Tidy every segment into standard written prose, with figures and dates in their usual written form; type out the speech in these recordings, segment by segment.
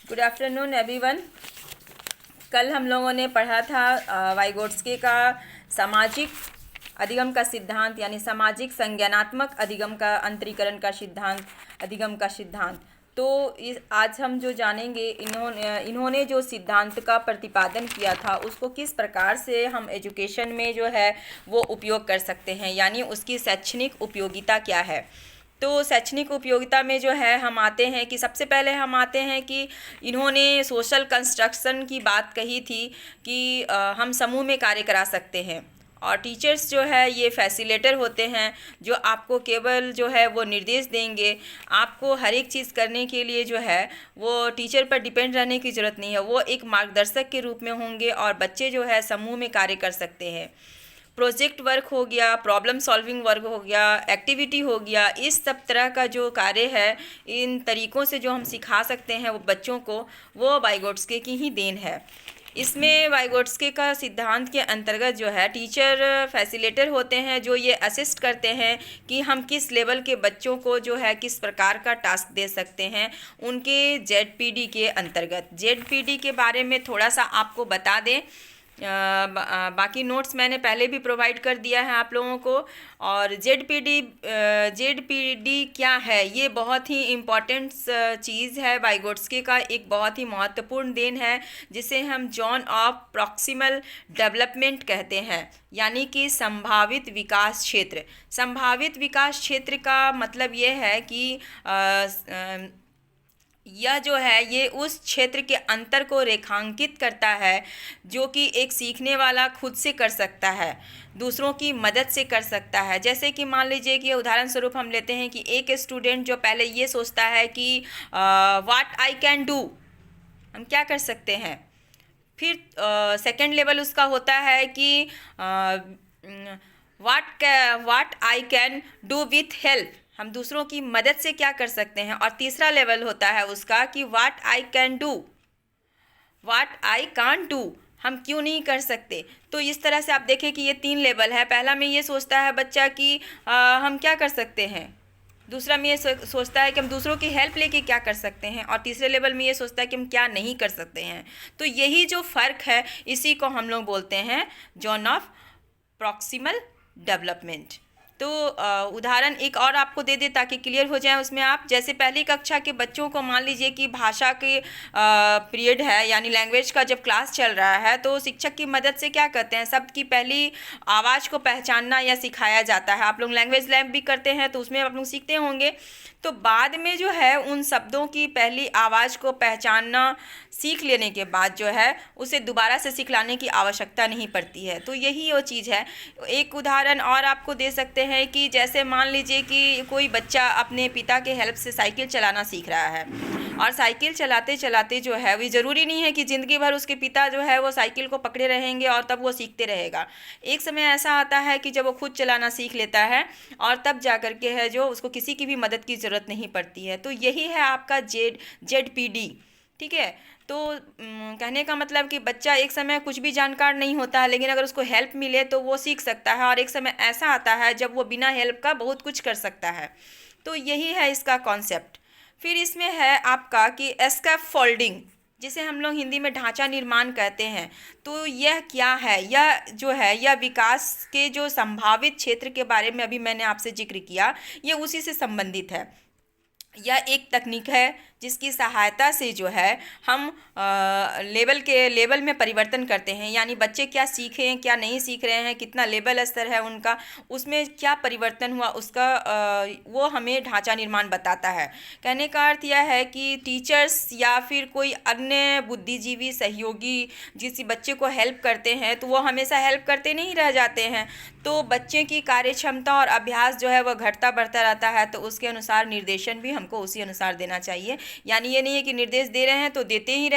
Good afternoon everyone. कल हम लोगों ने पढ़ा था वाइगोट्स्की का सामाजिक अधिगम का सिद्धांत, यानी सामाजिक संज्ञानात्मक अधिगम का अंतरीकरण का सिद्धांत, अधिगम का सिद्धांत। तो आज हम जो जानेंगे, इन्होंने जो सिद्धांत का प्रतिपादन किया था उसको किस प्रकार से हम एजुकेशन में जो है वो उपयोग कर सकते हैं, यानी उसकी शैक्षणिक उपयोगिता क्या है। तो शैक्षणिक उपयोगिता में जो है हम आते हैं कि सबसे पहले हम आते हैं कि इन्होंने सोशल कंस्ट्रक्शन की बात कही थी कि हम समूह में कार्य करा सकते हैं, और टीचर्स जो है ये फैसिलिटेटर होते हैं जो आपको केवल जो है वो निर्देश देंगे। आपको हर एक चीज़ करने के लिए जो है वो टीचर पर डिपेंड रहने की ज़रूरत नहीं है, वो एक मार्गदर्शक के रूप में होंगे और बच्चे जो है समूह में कार्य कर सकते हैं। प्रोजेक्ट वर्क हो गया, प्रॉब्लम सॉल्विंग वर्क हो गया, एक्टिविटी हो गया, इस सब तरह का जो कार्य है, इन तरीक़ों से जो हम सिखा सकते हैं वो बच्चों को, वो वाइगोट्स्की की ही देन है। इसमें वाइगोट्स्की का सिद्धांत के अंतर्गत जो है टीचर फैसिलिटेटर होते हैं जो ये असिस्ट करते हैं कि हम किस लेवल के बच्चों को जो है किस प्रकार का टास्क दे सकते हैं उनके जेडपीडी के अंतर्गत। जेडपीडी के बारे में थोड़ा सा आपको बता दें, बाकी नोट्स मैंने पहले भी प्रोवाइड कर दिया है आप लोगों को। और जेडपीडी क्या है, ये बहुत ही इम्पॉर्टेंट चीज़ है, वाइगोट्स्की का एक बहुत ही महत्वपूर्ण देन है, जिसे हम जोन ऑफ प्रॉक्सिमल डेवलपमेंट कहते हैं, यानी कि संभावित विकास क्षेत्र। संभावित विकास क्षेत्र का मतलब ये है कि यह जो है ये उस क्षेत्र के अंतर को रेखांकित करता है जो कि एक सीखने वाला खुद से कर सकता है, दूसरों की मदद से कर सकता है। जैसे कि मान लीजिए कि उदाहरण स्वरूप हम लेते हैं कि एक स्टूडेंट जो पहले ये सोचता है कि व्हाट आई कैन डू, हम क्या कर सकते हैं। फिर सेकंड लेवल उसका होता है कि what I can do with help, हम दूसरों की मदद से क्या कर सकते हैं। और तीसरा लेवल होता है उसका कि what I can do, what I can't do, हम क्यों नहीं कर सकते। तो इस तरह से आप देखें कि ये 3 लेवल है। पहला में ये सोचता है बच्चा कि हम क्या कर सकते हैं, दूसरा में ये सोचता है कि हम दूसरों की हेल्प लेके क्या कर सकते हैं, और तीसरे लेवल में ये सोचता है कि हम क्या नहीं कर सकते हैं। तो यही जो फ़र्क है इसी को हम लोग बोलते हैं जोन ऑफ प्रॉक्सिमल डेवलपमेंट। तो उदाहरण एक और आपको दे दे ताकि क्लियर हो जाए उसमें आप। जैसे पहली कक्षा के बच्चों को मान लीजिए कि भाषा के पीरियड है, यानी लैंग्वेज का जब क्लास चल रहा है, तो शिक्षक की मदद से क्या करते हैं, शब्द की पहली आवाज़ को पहचानना या सिखाया जाता है। आप लोग लैंग्वेज लैब भी करते हैं तो उसमें आप लोग सीखते होंगे। तो बाद में जो है उन शब्दों की पहली आवाज़ को पहचानना सीख लेने के बाद जो है उसे दोबारा से सिखलाने की आवश्यकता नहीं पड़ती है। तो यही वो चीज़ है। एक उदाहरण और आपको दे सकते हैं कि जैसे मान लीजिए कि कोई बच्चा अपने पिता के हेल्प से साइकिल चलाना सीख रहा है, और साइकिल चलाते चलाते जो है, वो ज़रूरी नहीं है कि ज़िंदगी भर उसके पिता जो है वो साइकिल को पकड़े रहेंगे और तब वो सीखते रहेगा। एक समय ऐसा आता है कि जब वो खुद चलाना सीख लेता है और तब जा कर के है जो उसको किसी की भी मदद की ज़रूरत नहीं पड़ती है। तो यही है आपका जेडपीडी, ठीक है। तो कहने का मतलब कि बच्चा एक समय कुछ भी जानकार नहीं होता है, लेकिन अगर उसको हेल्प मिले तो वो सीख सकता है, और एक समय ऐसा आता है जब वो बिना हेल्प का बहुत कुछ कर सकता है। तो यही है इसका कॉन्सेप्ट। फिर इसमें है आपका कि स्कैफोल्डिंग, जिसे हम लोग हिंदी में ढांचा निर्माण कहते हैं। तो यह क्या है, यह जो है यह विकास के जो संभावित क्षेत्र के बारे में अभी मैंने आपसे जिक्र किया, ये उसी से संबंधित है। यह एक तकनीक है जिसकी सहायता से जो है हम लेवल में परिवर्तन करते हैं, यानी बच्चे क्या सीखे हैं, क्या नहीं सीख रहे हैं, कितना लेवल स्तर है उनका, उसमें क्या परिवर्तन हुआ, उसका वो हमें ढांचा निर्माण बताता है। कहने का अर्थ यह है कि टीचर्स या फिर कोई अन्य बुद्धिजीवी सहयोगी जिस बच्चे को हेल्प करते हैं तो वो हमेशा हेल्प करते नहीं रह जाते हैं। तो बच्चे की कार्य क्षमता और अभ्यास जो है वह घटता बढ़ता रहता है, तो उसके अनुसार निर्देशन भी हमको उसी अनुसार देना चाहिए। यानी ये नहीं है कि निर्देश दे रहे हैं तो देते ही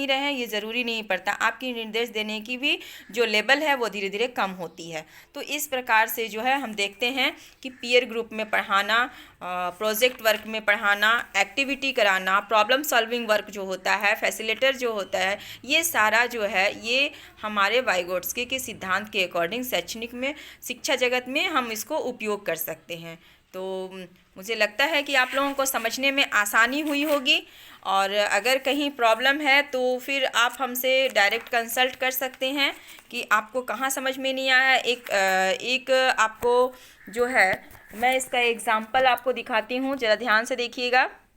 रहें, ये ज़रूरी नहीं पड़ता। आपकी निर्देश देने की भी जो लेवल है वो धीरे धीरे कम होती है। तो इस प्रकार से जो है हम देखते हैं कि पीयर ग्रुप में पढ़ाना, प्रोजेक्ट वर्क में पढ़ाना, एक्टिविटी कराना, प्रॉब्लम सॉल्विंग वर्क जो होता है, फैसिलिटेटर जो होता है, ये सारा जो है ये हमारे वाइगोट्स्की के सिद्धांत के अकॉर्डिंग शैक्षणिक में, शिक्षा जगत में हम इसको उपयोग कर सकते हैं। तो मुझे लगता है कि आप लोगों को समझने में आसानी हुई होगी, और अगर कहीं प्रॉब्लम है तो फिर आप हमसे डायरेक्ट कंसल्ट कर सकते हैं कि आपको कहाँ समझ में नहीं आया। एक आपको जो है, मैं इसका एग्जांपल आपको दिखाती हूँ, ज़रा ध्यान से देखिएगा।